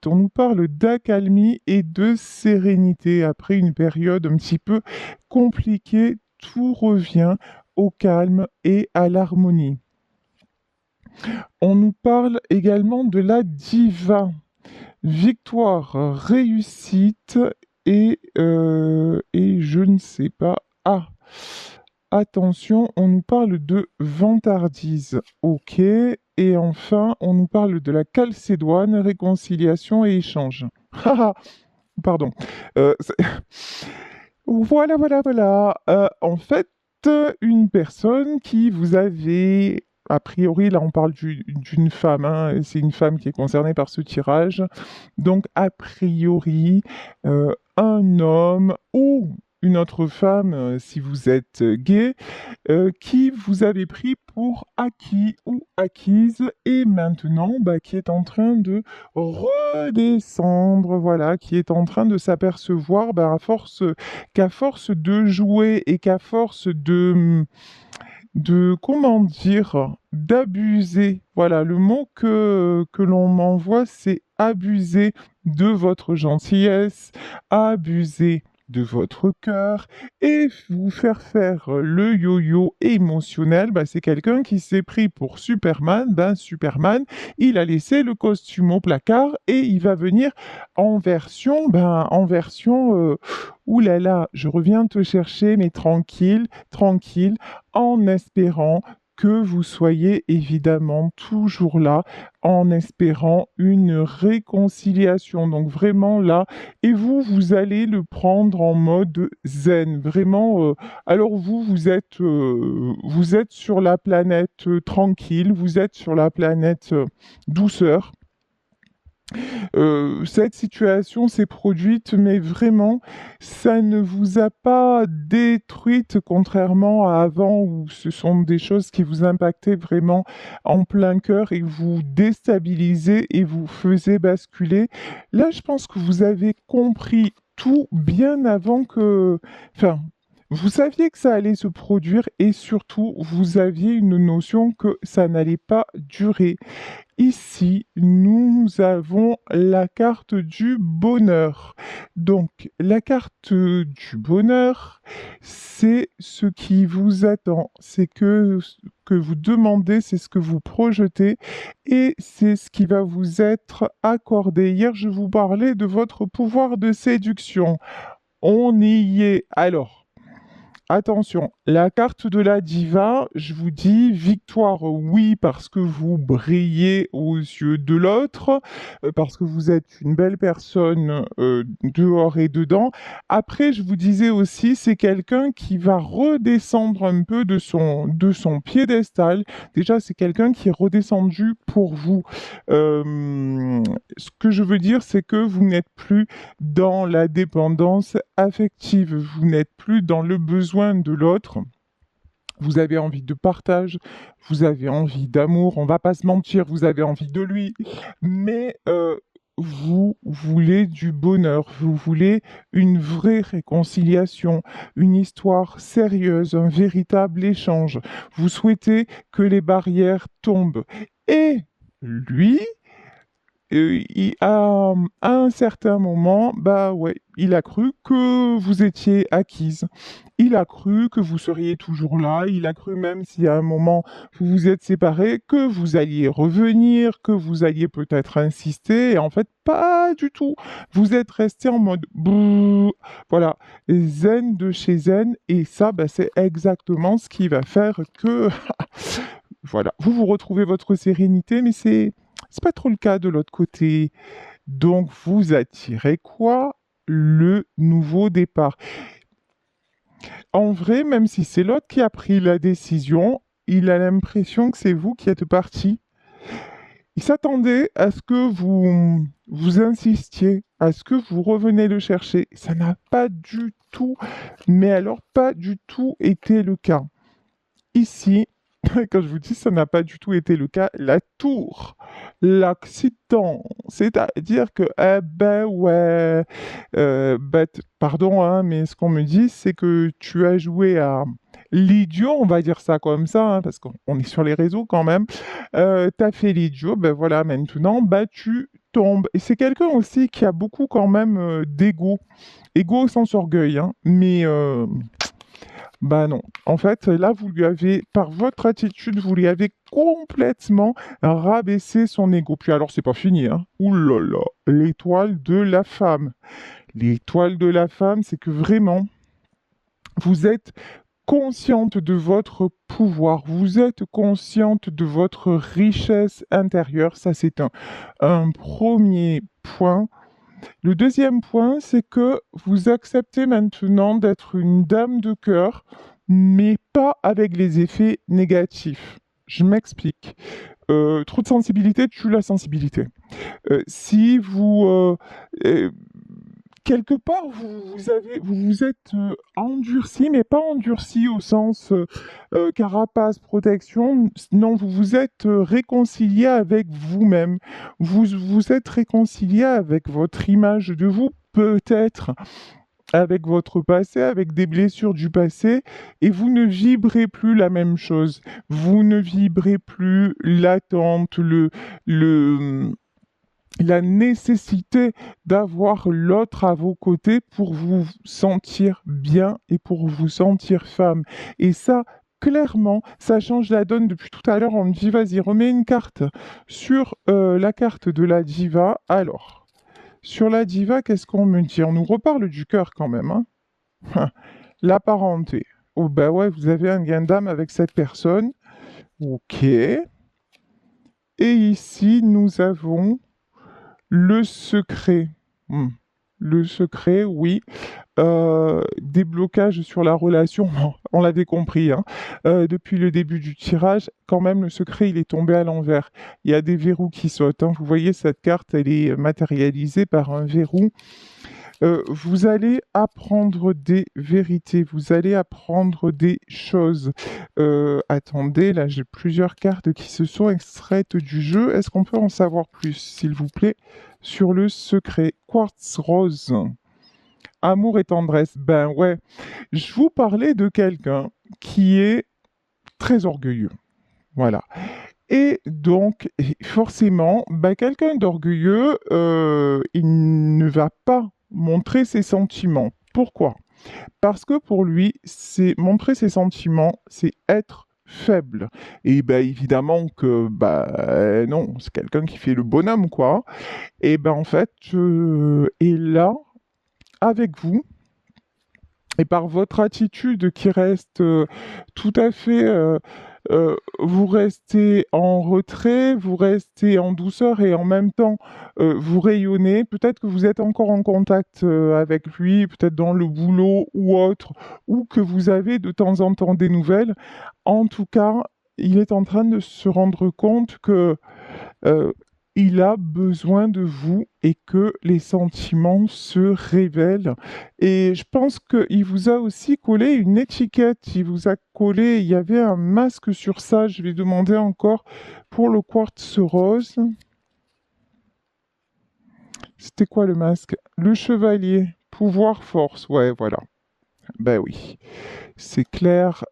On nous parle d'accalmie et de sérénité. Après une période un petit peu compliquée, tout revient au calme et à l'harmonie. On nous parle également de la diva. Victoire, réussite et je ne sais pas. Ah, attention, on nous parle de vantardise. Ok. Et enfin, on nous parle de la Calcédoine, réconciliation et échange. Haha, pardon. C'est- voilà, voilà, voilà. En fait, une personne qui vous avait, a priori, là on parle d'une femme, hein, et c'est une femme qui est concernée par ce tirage. Donc, a priori, un homme ou une autre femme, si vous êtes gay, qui vous avez pris pour acquis ou acquise et maintenant bah, qui est en train de redescendre, voilà, qui est en train de s'apercevoir bah, qu'à force de jouer et qu'à force de comment dire, d'abuser. Voilà, le mot que l'on m'envoie, c'est abuser de votre gentillesse, abuser de votre cœur et vous faire le yo-yo émotionnel. Bah, c'est quelqu'un qui s'est pris pour Superman. Ben, Superman, il a laissé le costume au placard et il va venir en version, ouh là là, je reviens te chercher, mais tranquille, tranquille, en espérant que vous soyez évidemment toujours là, en espérant une réconciliation. Donc vraiment là, et vous, vous allez le prendre en mode zen. Vraiment, alors vous, vous êtes sur la planète tranquille, vous êtes sur la planète douceur. Cette situation s'est produite, mais vraiment, ça ne vous a pas détruite, contrairement à avant, où ce sont des choses qui vous impactaient vraiment en plein cœur et vous déstabilisaient et vous faisaient basculer. Là, je pense que vous avez compris tout bien avant que... Enfin, vous saviez que ça allait se produire et surtout, vous aviez une notion que ça n'allait pas durer. Ici, nous avons la carte du bonheur. Donc, la carte du bonheur, c'est ce qui vous attend. C'est que ce que vous demandez, c'est ce que vous projetez et c'est ce qui va vous être accordé. Hier, je vous parlais de votre pouvoir de séduction. On y est. Alors, attention, la carte de la diva, je vous dis victoire, oui, parce que vous brillez aux yeux de l'autre, parce que vous êtes une belle personne dehors et dedans. Après, je vous disais aussi, c'est quelqu'un qui va redescendre un peu de son piédestal. Déjà, c'est quelqu'un qui est redescendu pour vous. Ce que je veux dire, c'est que vous n'êtes plus dans la dépendance affective, vous n'êtes plus dans le besoin de l'autre. Vous avez envie de partage, vous avez envie d'amour, on va pas se mentir, vous avez envie de lui, mais vous voulez du bonheur, vous voulez une vraie réconciliation, une histoire sérieuse, un véritable échange. Vous souhaitez que les barrières tombent. Et lui, à un certain moment, bah ouais, il a cru que vous étiez acquise. Il a cru que vous seriez toujours là. Il a cru même si à un moment vous vous êtes séparés, que vous alliez revenir, que vous alliez peut-être insister. Et en fait, pas du tout. Vous êtes resté en mode brrr. Voilà, zen de chez zen. Et ça, bah, c'est exactement ce qui va faire que, voilà, vous retrouvez votre sérénité, mais c'est pas trop le cas de l'autre côté. Donc, vous attirez quoi? Le nouveau départ. En vrai, même si c'est l'autre qui a pris la décision, il a l'impression que c'est vous qui êtes parti. Il s'attendait à ce que vous insistiez, à ce que vous reveniez le chercher. Ça n'a pas du tout, mais alors pas du tout été le cas. Ici, quand je vous dis ça n'a pas du tout été le cas, la tour, l'accident, c'est-à-dire que, eh ben ouais, pardon, hein, mais ce qu'on me dit, c'est que tu as joué à l'idiot, on va dire ça comme ça, hein, parce qu'on est sur les réseaux quand même. T'as fait l'idiot, ben voilà, maintenant, bah tombe. Et c'est quelqu'un aussi qui a beaucoup quand même d'ego. Ego sans orgueil, hein. Mais bah non. En fait, là, vous lui avez, par votre attitude, vous lui avez complètement rabaissé son ego. Puis alors, c'est pas fini, hein. Ouh là là, l'étoile de la femme. L'étoile de la femme, c'est que vraiment, vous êtes consciente de votre pouvoir, vous êtes consciente de votre richesse intérieure. Ça, c'est un premier point. Le deuxième point, c'est que vous acceptez maintenant d'être une dame de cœur, mais pas avec les effets négatifs. Je m'explique. Trop de sensibilité tue la sensibilité. Si vous quelque part vous vous êtes endurci, mais pas endurci au sens carapace, protection. Non, vous vous êtes réconcilié avec vous-même. Vous vous êtes réconcilié avec votre image de vous, peut-être avec votre passé, avec des blessures du passé, et vous ne vibrez plus la même chose. Vous ne vibrez plus l'attente, la nécessité d'avoir l'autre à vos côtés pour vous sentir bien et pour vous sentir femme. Et ça, clairement, ça change la donne. Depuis tout à l'heure, on me dit, vas-y, remets une carte sur la carte de la diva. Alors, sur la diva, qu'est-ce qu'on me dit? On nous reparle du cœur quand même, hein. La parenté. Oh bah ouais, vous avez un gain d'âme avec cette personne. Ok. Et ici, nous avons le secret. Hmm. Le secret, oui. Des blocages sur la relation, on l'avait compris, hein. Depuis le début du tirage, quand même, le secret, il est tombé à l'envers. Il y a des verrous qui sautent, hein. Vous voyez, cette carte, elle est matérialisée par un verrou. Vous allez apprendre des vérités, vous allez apprendre des choses. Attendez, là j'ai plusieurs cartes qui se sont extraites du jeu. Est-ce qu'on peut en savoir plus, s'il vous plaît, sur le secret? Quartz rose. Amour et tendresse. Ben ouais, je vous parlais de quelqu'un qui est très orgueilleux. Voilà. Et donc, forcément, ben, quelqu'un d'orgueilleux, il ne va pas montrer ses sentiments. Pourquoi? Parce que pour lui, c'est montrer ses sentiments, c'est être faible. Et ben évidemment que bah non, c'est quelqu'un qui fait le bonhomme, quoi. Et ben en fait, est là avec vous. Et par votre attitude qui reste tout à fait, vous restez en retrait, vous restez en douceur et en même temps, vous rayonnez. Peut-être que vous êtes encore en contact avec lui, peut-être dans le boulot ou autre, ou que vous avez de temps en temps des nouvelles. En tout cas, il est en train de se rendre compte que euh, il a besoin de vous et que les sentiments se révèlent. Et je pense qu'il vous a aussi collé une étiquette, il vous a collé, il y avait un masque sur ça, je vais demander encore pour le quartz rose. C'était quoi le masque? Le chevalier, pouvoir, force, ouais, voilà. Ben oui, c'est clair.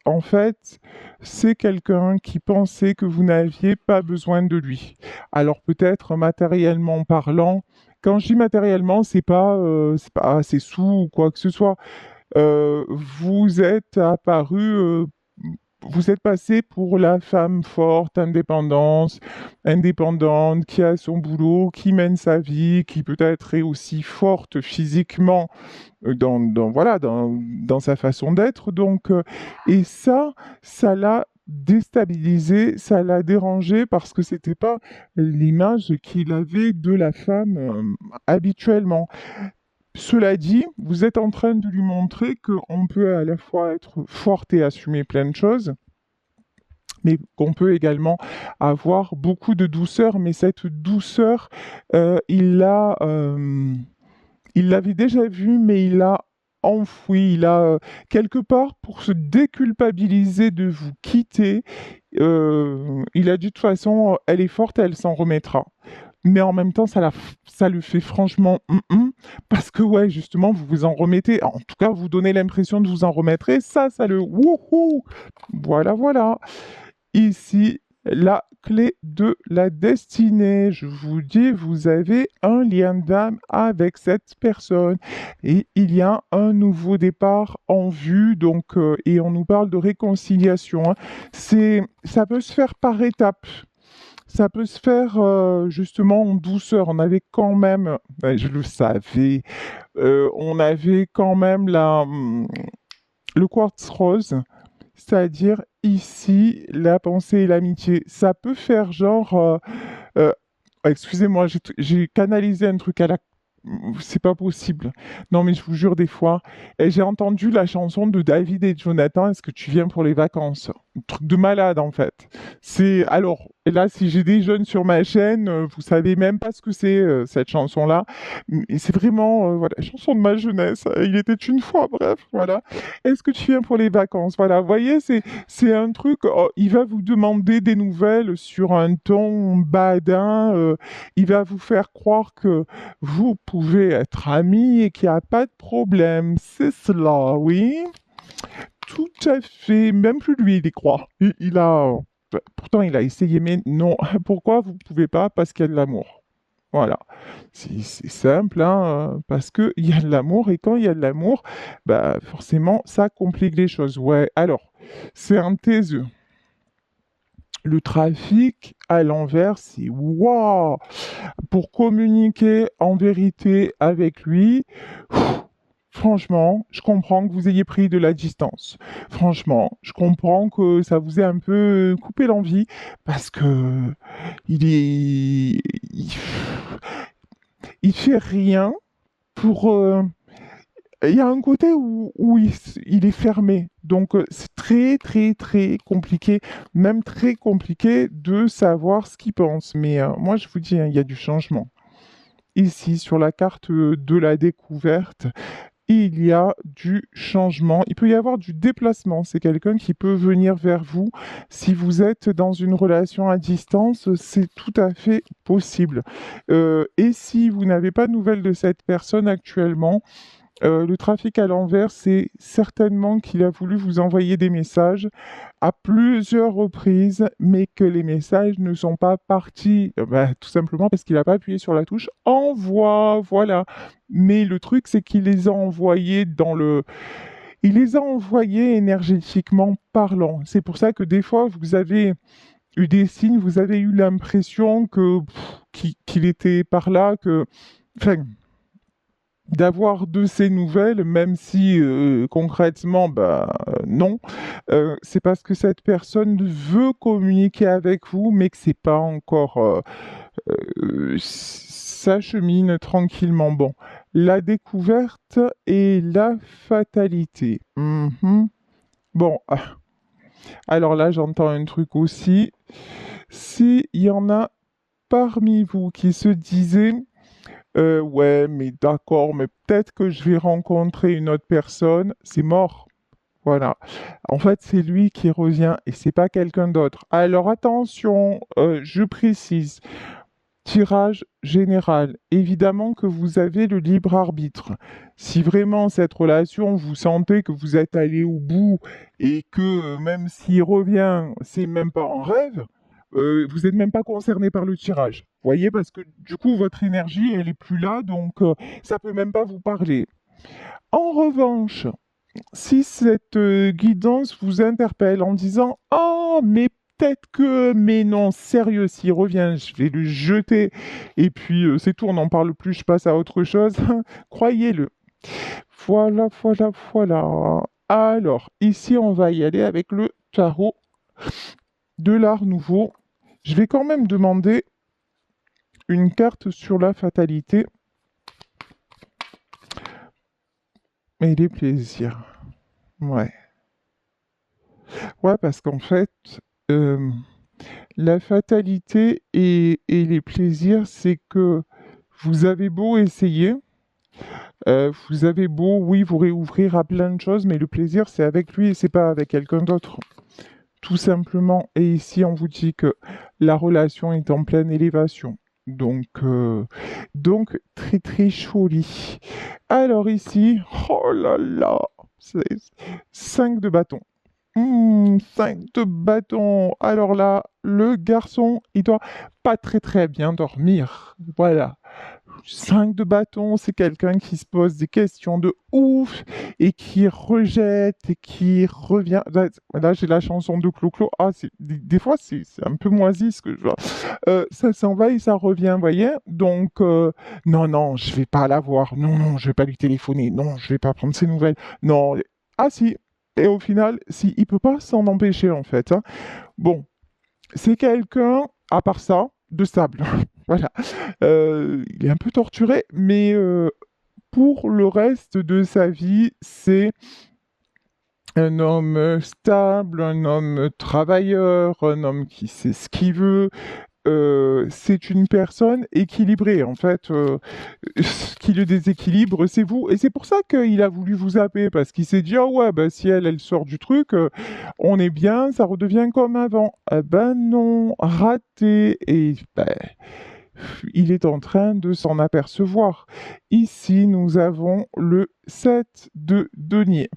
En fait, c'est quelqu'un qui pensait que vous n'aviez pas besoin de lui. Alors peut-être matériellement parlant, quand je dis matériellement, c'est pas ses sous ou quoi que ce soit. Vous êtes apparu, vous êtes passé pour la femme forte, indépendante, qui a son boulot, qui mène sa vie, qui peut-être est aussi forte physiquement voilà, dans sa façon d'être. Donc, et ça l'a déstabilisé, ça l'a dérangé parce que c'était pas l'image qu'il avait de la femme habituellement. Cela dit, vous êtes en train de lui montrer qu'on peut à la fois être forte et assumer plein de choses, mais qu'on peut également avoir beaucoup de douceur. Mais cette douceur, il l'avait déjà vue, mais il l'a enfouie. Il a quelque part pour se déculpabiliser de vous quitter. Il a dit de toute façon, elle est forte, elle s'en remettra. Mais en même temps, ça le fait franchement parce que ouais, justement, vous vous en remettez. En tout cas, vous donnez l'impression de vous en remettre et ça le wouhou. Voilà, voilà. Ici, la clé de la destinée. Je vous dis, vous avez un lien d'âme avec cette personne et il y a un nouveau départ en vue. Donc, et on nous parle de réconciliation, hein. Ça peut se faire par étapes. Ça peut se faire justement en douceur. On avait quand même, je le savais, on avait quand même le quartz rose, c'est-à-dire ici la pensée et l'amitié. Ça peut faire genre, euh, excusez-moi, j'ai canalisé un truc à la... C'est pas possible. Non, mais je vous jure, des fois, et j'ai entendu la chanson de David et Jonathan, Est-ce que tu viens pour les vacances? Un truc de malade, en fait. C'est... Alors, et là, si j'ai des jeunes sur ma chaîne, vous savez même pas ce que c'est, cette chanson-là. Et c'est vraiment, voilà, chanson de ma jeunesse. Il était une fois, bref, voilà. Est-ce que tu viens pour les vacances? Voilà, vous voyez, c'est un truc, oh, il va vous demander des nouvelles sur un ton badin, il va vous faire croire que vous pouvez être amis et qu'il n'y a pas de problème. C'est cela, oui. Tout à fait. Même plus lui, il y croit. Il a... Pourtant, il a essayé, mais non. Pourquoi vous ne pouvez pas? Parce qu'il y a de l'amour. Voilà. C'est simple, hein, parce qu'il y a de l'amour, et quand il y a de l'amour, bah, forcément, ça complique les choses. Ouais, alors, c'est un taiseux. Le trafic à l'envers, c'est waouh! Pour communiquer en vérité avec lui, franchement, je comprends que vous ayez pris de la distance. Franchement, je comprends que ça vous ait un peu coupé l'envie parce que il est, il fait rien pour. Il y a un côté où il est fermé. Donc, c'est très, très, très compliqué, même très compliqué de savoir ce qu'il pense. Mais moi, je vous dis, hein, il y a du changement. Ici, sur la carte de la découverte, il y a du changement. Il peut y avoir du déplacement. C'est quelqu'un qui peut venir vers vous. Si vous êtes dans une relation à distance, c'est tout à fait possible. Et si vous n'avez pas de nouvelles de cette personne actuellement, le trafic à l'envers, c'est certainement qu'il a voulu vous envoyer des messages à plusieurs reprises, mais que les messages ne sont pas partis, bah, tout simplement parce qu'il n'a pas appuyé sur la touche envoi, voilà. Mais le truc, c'est qu'il les a envoyés dans le... Il les a envoyés énergétiquement parlant. C'est pour ça que des fois, vous avez eu des signes, vous avez eu l'impression que qu'il était par là, que... Enfin, d'avoir de ces nouvelles, même si concrètement, bah, non, c'est parce que cette personne veut communiquer avec vous, mais que c'est pas encore, ça chemine tranquillement. Bon, la découverte et la fatalité. Mhm. Bon, alors là, j'entends un truc aussi. S'il y en a parmi vous qui se disaient ouais, mais d'accord, mais peut-être que je vais rencontrer une autre personne. C'est mort. Voilà. En fait, c'est lui qui revient et c'est pas quelqu'un d'autre. Alors attention, je précise. Tirage général. Évidemment que vous avez le libre arbitre. Si vraiment cette relation, vous sentez que vous êtes allé au bout et que même s'il revient, c'est même pas un rêve, vous n'êtes même pas concerné par le tirage. Vous voyez, parce que du coup, votre énergie, elle est plus là, donc ça peut même pas vous parler. En revanche, si cette guidance vous interpelle en disant «Oh, mais peut-être que, mais non, sérieux, s'il revient, je vais le jeter, et puis c'est tout, on n'en parle plus, je passe à autre chose», croyez-le. Voilà, voilà, voilà. Alors, ici, on va y aller avec le tarot de l'art nouveau. Je vais quand même demander une carte sur la fatalité et les plaisirs. Ouais. Ouais, parce qu'en fait, euh, la fatalité et les plaisirs, c'est que vous avez beau essayer, vous avez beau, oui, vous réouvrir à plein de choses, mais le plaisir, c'est avec lui et c'est pas avec quelqu'un d'autre. Tout simplement. Et ici, on vous dit que la relation est en pleine élévation. Donc très très joli. Alors ici, oh là là, c'est 5 de bâton. 5 de bâton. Alors là, le garçon, il doit pas très très bien dormir. Voilà. 5 de bâton, c'est quelqu'un qui se pose des questions de ouf et qui rejette et qui revient. Là, j'ai la chanson de Clo-Clo. Ah, des fois, c'est un peu moisi ce que je vois. Ça s'en va et ça revient, vous voyez? Donc, non, non, je vais pas la voir. Non, non, je vais pas lui téléphoner. Non, je vais pas prendre ses nouvelles. Non. Ah, si. Et au final, si, il peut pas s'en empêcher, en fait, hein. Bon, c'est quelqu'un, à part ça, de stable. Voilà. Il est un peu torturé, mais pour le reste de sa vie, c'est un homme stable, un homme travailleur, un homme qui sait ce qu'il veut. C'est une personne équilibrée, en fait. Ce qui le déséquilibre, c'est vous. Et c'est pour ça qu'il a voulu vous appeler, parce qu'il s'est dit, ah ouais, bah, si elle sort du truc, on est bien, ça redevient comme avant. Eh ben non, raté. Et ben, il est en train de s'en apercevoir. Ici, nous avons le 7 de denier.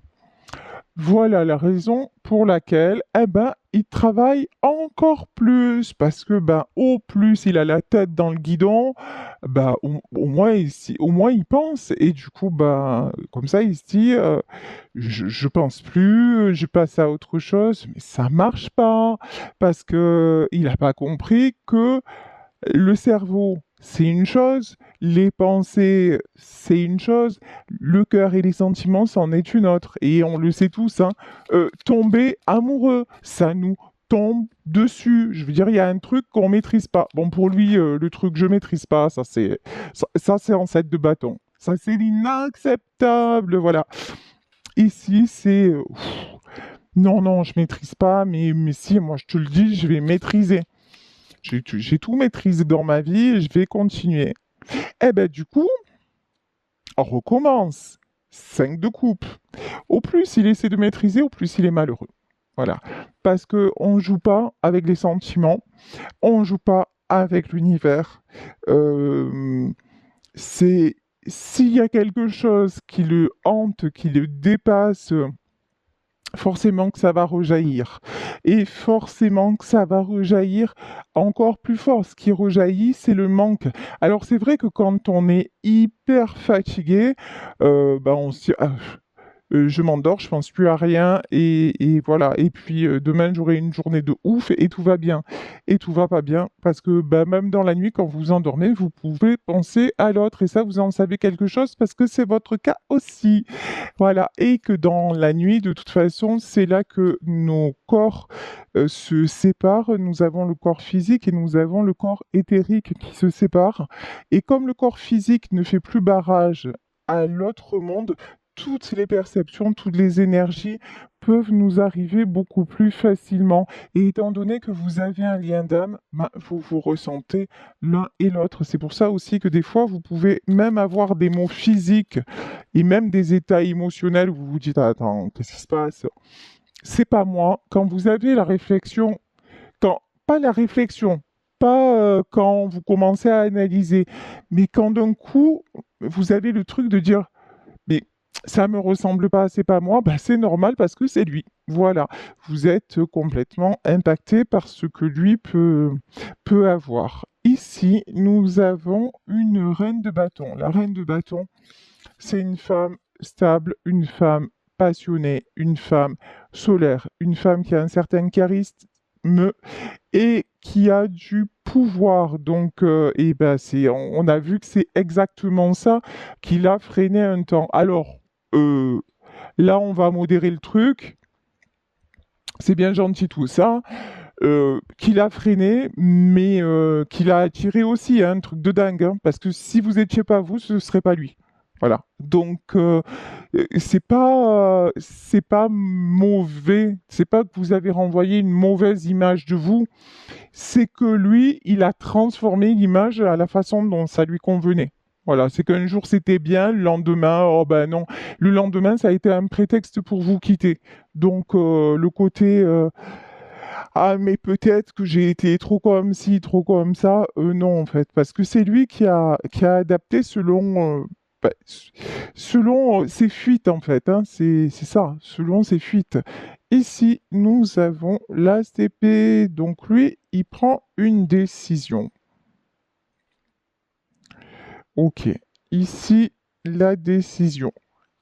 Voilà la raison pour laquelle, eh ben, il travaille encore plus, parce que, ben, au plus il a la tête dans le guidon, ben, au moins, au moins il pense, et du coup, ben, comme ça, il se dit, je pense plus, je passe à autre chose, mais ça marche pas, parce que il n'a pas compris que le cerveau, c'est une chose, les pensées, c'est une chose, le cœur et les sentiments, c'en est une autre. Et on le sait tous, hein, tomber amoureux, ça nous tombe dessus. Je veux dire, il y a un truc qu'on maîtrise pas. Bon, pour lui, le truc que je maîtrise pas, ça, c'est en 7 de bâton. Ça, c'est l'inacceptable, voilà. Ici, c'est non, non, je maîtrise pas, mais si, moi, je te le dis, je vais maîtriser. J'ai tout maîtrisé dans ma vie et je vais continuer. Eh ben, du coup, on recommence. 5 de coupe. Au plus il essaie de maîtriser, au plus il est malheureux. Voilà. Parce qu'on ne joue pas avec les sentiments, on ne joue pas avec l'univers. Euh, c'est s'il y a quelque chose qui le hante, qui le dépasse, forcément que ça va rejaillir. Et forcément que ça va rejaillir encore plus fort. Ce qui rejaillit, c'est le manque. Alors c'est vrai que quand on est hyper fatigué, bah on se dit, ah, je m'endors, je pense plus à rien et voilà. Et puis demain j'aurai une journée de ouf et tout va bien. Et tout va pas bien parce que bah, même dans la nuit quand vous vous endormez, vous pouvez penser à l'autre et ça vous en savez quelque chose parce que c'est votre cas aussi. Voilà, et que dans la nuit, de toute façon, c'est là que nos corps se séparent. Nous avons le corps physique et nous avons le corps éthérique qui se séparent. Et comme le corps physique ne fait plus barrage à l'autre monde, toutes les perceptions, toutes les énergies peuvent nous arriver beaucoup plus facilement. Et étant donné que vous avez un lien d'âme, ben, vous vous ressentez l'un et l'autre. C'est pour ça aussi que des fois, vous pouvez même avoir des mots physiques et même des états émotionnels où vous vous dites, attends, qu'est-ce qui se passe? C'est pas moi. Quand vous avez la réflexion, quand, pas la réflexion, pas quand vous commencez à analyser, mais quand d'un coup, vous avez le truc de dire, mais ça me ressemble pas, c'est pas moi, bah c'est normal parce que c'est lui. Voilà, vous êtes complètement impacté par ce que lui peut avoir. Ici, nous avons une reine de bâton. La reine de bâton, c'est une femme stable, une femme passionnée, une femme solaire, une femme qui a un certain charisme et qui a du pouvoir. Donc, et ben on a vu que c'est exactement ça qui l'a freiné un temps. Alors, euh, là, on va modérer le truc. C'est bien gentil tout ça. Qui l'a freiné, mais qui l'a attiré aussi, hein, un truc de dingue. Hein, parce que si vous étiez pas vous, ce serait pas lui. Voilà. Donc c'est pas mauvais. C'est pas que vous avez renvoyé une mauvaise image de vous. C'est que lui, il a transformé l'image à la façon dont ça lui convenait. Voilà, c'est qu'un jour c'était bien, le lendemain, oh ben non. Le lendemain, ça a été un prétexte pour vous quitter. Donc le côté ah mais peut-être que j'ai été trop comme ci, trop comme ça, non en fait, parce que c'est lui qui a adapté bah, selon ses fuites en fait, hein, c'est ça, selon ses fuites. Ici, nous avons l'As d'épée. Donc lui, il prend une décision. Ok. Ici, la décision.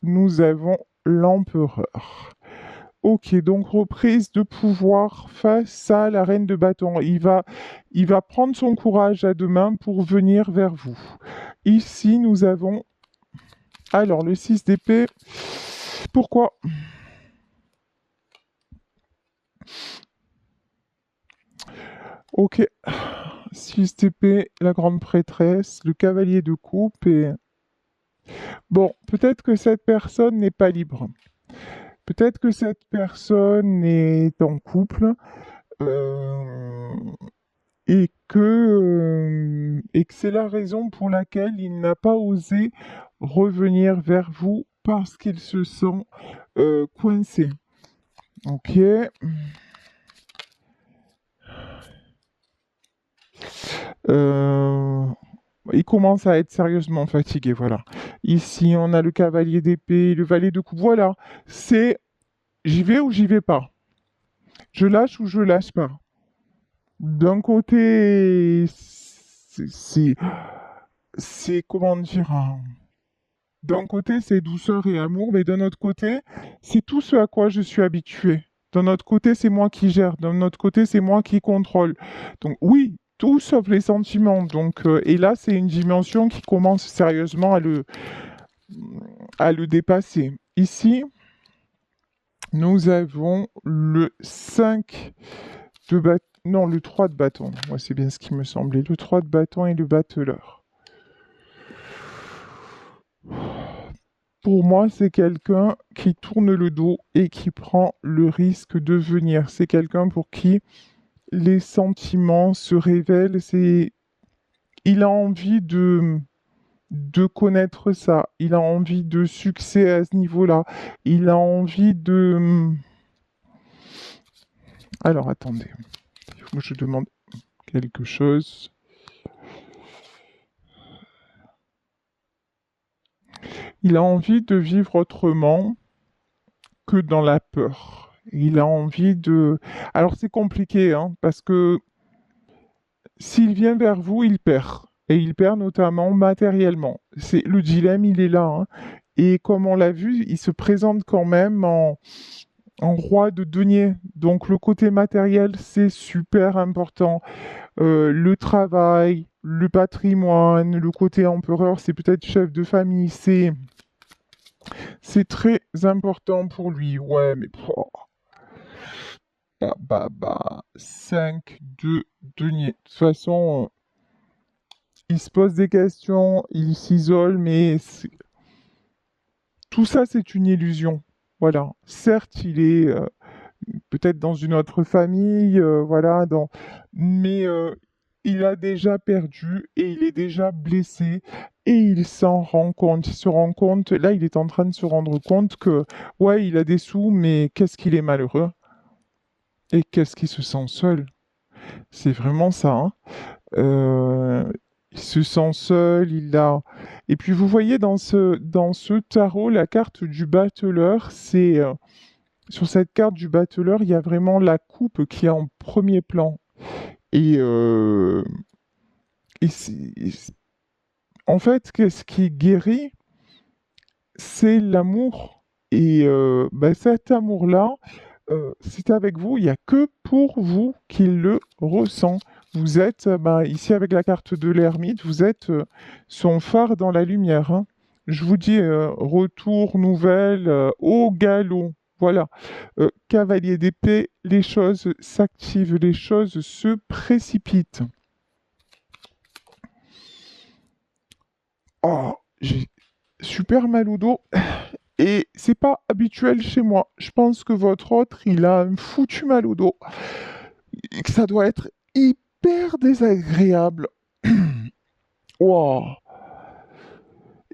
Nous avons l'empereur. Ok, donc reprise de pouvoir face à la reine de bâton. Il va prendre son courage à deux mains pour venir vers vous. Ici, nous avons... Alors, le 6 d'épée. Pourquoi? Ok. 6 d'épée, la grande prêtresse, le cavalier de coupe et... Bon, peut-être que cette personne n'est pas libre. Peut-être que cette personne est en couple euh, et que c'est la raison pour laquelle il n'a pas osé revenir vers vous parce qu'il se sent coincé. Ok. Euh, il commence à être sérieusement fatigué, voilà. Ici, on a le cavalier d'épée, le valet de coupe. Voilà, c'est j'y vais ou j'y vais pas. Je lâche ou je lâche pas. D'un côté, c'est comment dire, d'un côté, c'est douceur et amour, mais d'un autre côté, c'est tout ce à quoi je suis habitué. D'un autre côté, c'est moi qui gère. D'un autre côté, c'est moi qui contrôle. Donc oui, tout sauf les sentiments. Donc, et là, c'est une dimension qui commence sérieusement à le dépasser. Ici, nous avons le 5 de bâton. Non, le 3 de bâton. Moi, c'est bien ce qui me semblait. Le 3 de bâton et le battleur. Pour moi, c'est quelqu'un qui tourne le dos et qui prend le risque de venir. C'est quelqu'un pour qui les sentiments se révèlent. Il a envie de connaître ça. Il a envie de succès à ce niveau-là. Il a envie de... Alors, attendez. Il faut que je demande quelque chose. Il a envie de vivre autrement que dans la peur. Il a envie de... Alors c'est compliqué, hein, parce que s'il vient vers vous, il perd. Et il perd notamment matériellement. C'est le dilemme, il est là, hein. Et comme on l'a vu, il se présente quand même en roi de denier. Donc le côté matériel, c'est super important. Le travail, le patrimoine, le côté empereur, c'est peut-être chef de famille, c'est très important pour lui. Ouais, mais... Bah, 5 de denier. De toute façon, il se pose des questions, il s'isole, mais tout ça, c'est une illusion. Voilà. Certes, il est peut-être dans une autre famille, voilà, mais il a déjà perdu et il est déjà blessé et il s'en rend compte. Il se rend compte, là, il est en train de se rendre compte que, ouais, il a des sous, mais qu'est-ce qu'il est malheureux et qu'est-ce qu'il se sent seul. C'est vraiment ça, hein. Euh, il se sent seul, il a... Et puis vous voyez dans ce tarot, la carte du battleur, c'est... sur cette carte du battleur, il y a vraiment la coupe qui est en premier plan. Et, en fait, ce qui guérit, c'est l'amour. Et bah, cet amour-là, c'est avec vous, il n'y a que pour vous qu'il le ressent. Vous êtes, bah, ici avec la carte de l'ermite, vous êtes son phare dans la lumière, hein. Je vous dis, retour, nouvelle, au galop. Voilà. Cavalier d'épée, les choses s'activent, les choses se précipitent. Oh, j'ai super mal au dos. Et c'est pas habituel chez moi. Je pense que votre autre, il a un foutu mal au dos. Et que ça doit être hyper désagréable. Wow.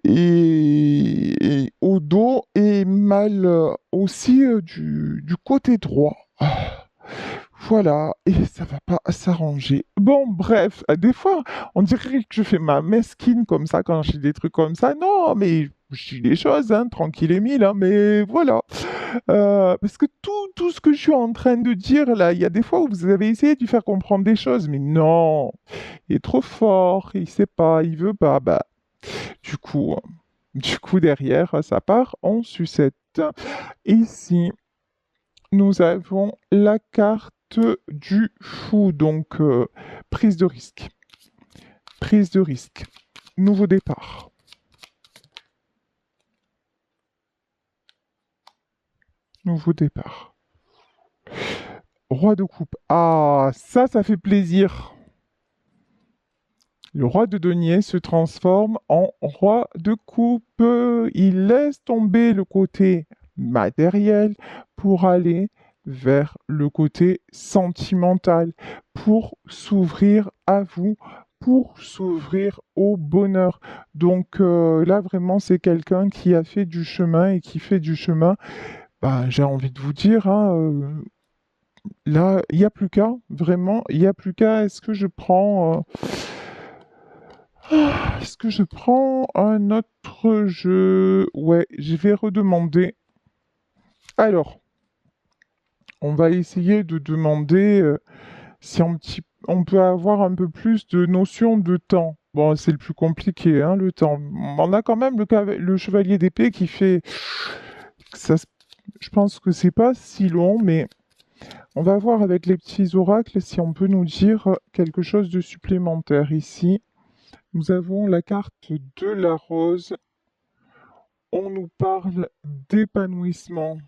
Et au dos et mal aussi du côté droit. Ah, voilà, et ça va pas s'arranger. Bon, bref, des fois, on dirait que je fais ma mesquine comme ça quand j'ai des trucs comme ça. Non, mais je dis les choses, hein, tranquille et mille, hein, mais voilà. Parce que tout ce que je suis en train de dire là, il y a des fois où vous avez essayé de lui faire comprendre des choses, mais non, il est trop fort, il sait pas, il veut pas. Bah, du coup, derrière, ça part en sucette. Ici, nous avons la carte du fou, donc prise de risque. Prise de risque. Nouveau départ. Nouveau départ. Roi de coupe. Ah, ça fait plaisir. Le roi de denier se transforme en roi de coupe. Il laisse tomber le côté matériel pour aller vers le côté sentimental, pour s'ouvrir à vous, pour s'ouvrir au bonheur. Donc là, vraiment, c'est quelqu'un qui a fait du chemin et qui fait du chemin. Bah, j'ai envie de vous dire, hein, là, il n'y a plus qu'à, vraiment, il n'y a plus qu'à. Est-ce que je prends un autre jeu? Ouais, je vais redemander. Alors, on va essayer de demander si on peut avoir un peu plus de notion de temps. Bon, c'est le plus compliqué, hein, le temps. On a quand même le chevalier d'épée qui fait... Ça, je pense que c'est pas si long, mais on va voir avec les petits oracles si on peut nous dire quelque chose de supplémentaire. Ici, nous avons la carte de la rose. On nous parle d'épanouissement.